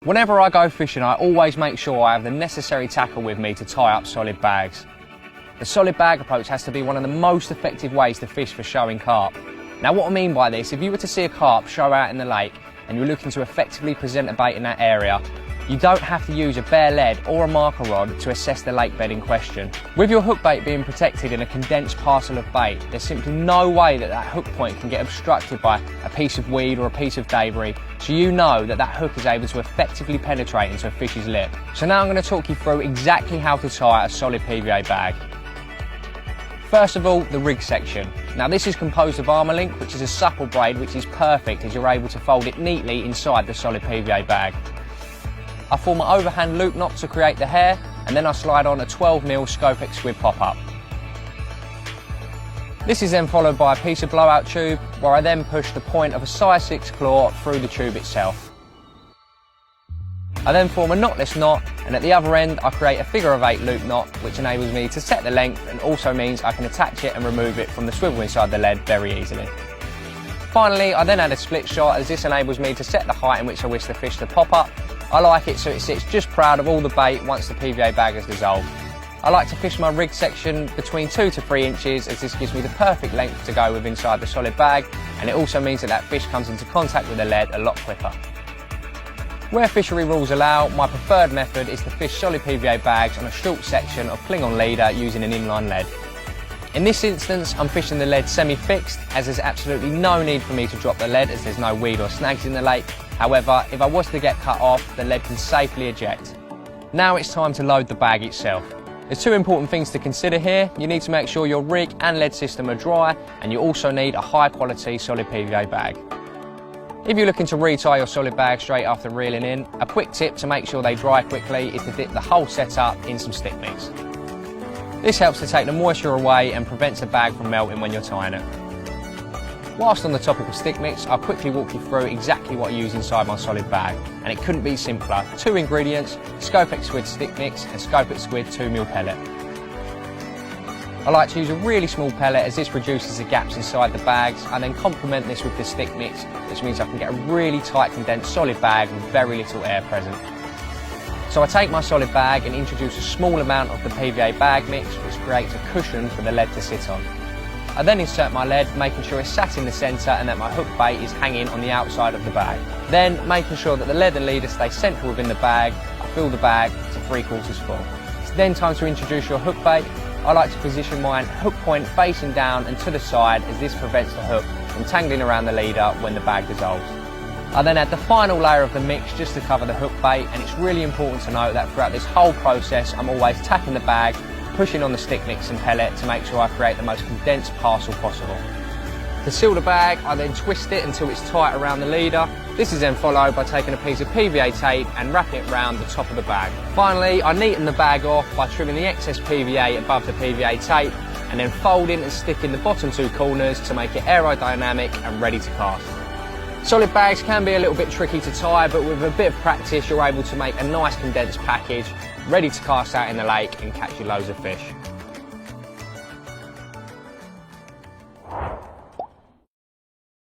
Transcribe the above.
Whenever I go fishing, I always make sure I have the necessary tackle with me to tie up solid bags. The solid bag approach has to be one of the most effective ways to fish for showing carp. Now what I mean by this, if you were to see a carp show out in the lake and you're looking to effectively present a bait in that area, you don't have to use a bare lead or a marker rod to assess the lake bed in question. With your hook bait being protected in a condensed parcel of bait, there's simply no way that that hook point can get obstructed by a piece of weed or a piece of debris, so you know that that hook is able to effectively penetrate into a fish's lip. So now I'm going to talk you through exactly how to tie a solid PVA bag. First of all, the rig section. Now this is composed of armour link, which is a supple braid which is perfect as you're able to fold it neatly inside the solid PVA bag. I form an overhand loop knot to create the hair, and then I slide on a 12mm Scopex squid pop-up. This is then followed by a piece of blowout tube, where I then push the point of a size 6 claw through the tube itself. I then form a knotless knot, and at the other end I create a figure of 8 loop knot, which enables me to set the length and also means I can attach it and remove it from the swivel inside the lead very easily. Finally, I then add a split shot, as this enables me to set the height in which I wish the fish to pop up. I like it so it sits just proud of all the bait once the PVA bag has dissolved. I like to fish my rig section between 2 to 3 inches, as this gives me the perfect length to go with inside the solid bag, and it also means that that fish comes into contact with the lead a lot quicker. Where fishery rules allow, my preferred method is to fish solid PVA bags on a short section of cling-on leader using an inline lead. In this instance, I'm fishing the lead semi-fixed, as there's absolutely no need for me to drop the lead as there's no weed or snags in the lake. However, if I was to get cut off, the lead can safely eject. Now it's time to load the bag itself. There's 2 important things to consider here. You need to make sure your rig and lead system are dry, and you also need a high quality solid PVA bag. If you're looking to retie your solid bag straight after reeling in, a quick tip to make sure they dry quickly is to dip the whole setup in some stick mix. This helps to take the moisture away and prevents the bag from melting when you're tying it. Whilst on the topic of stick mix, I'll quickly walk you through exactly what I use inside my solid bag, and it couldn't be simpler. 2 ingredients: Scopex squid stick mix and Scopex squid 2mm pellet. I like to use a really small pellet as this reduces the gaps inside the bags. I then complement this with the stick mix, which means I can get a really tight condensed solid bag with very little air present. So I take my solid bag and introduce a small amount of the PVA bag mix, which creates a cushion for the lead to sit on. I then insert my lead, making sure it's sat in the centre and that my hook bait is hanging on the outside of the bag. Then, making sure that the lead and leader stay central within the bag, I fill the bag to 3/4 full. It's then time to introduce your hook bait. I like to position mine hook point facing down and to the side, as this prevents the hook from tangling around the leader when the bag dissolves. I then add the final layer of the mix just to cover the hook bait, and it's really important to note that throughout this whole process I'm always tapping the bag, pushing on the stick mix and pellet to make sure I create the most condensed parcel possible. To seal the bag, I then twist it until it's tight around the leader. This is then followed by taking a piece of PVA tape and wrapping it around the top of the bag. Finally, I neaten the bag off by trimming the excess PVA above the PVA tape, and then folding and sticking the bottom 2 corners to make it aerodynamic and ready to cast. Solid bags can be a little bit tricky to tie, but with a bit of practice you're able to make a nice condensed package ready to cast out in the lake and catch you loads of fish.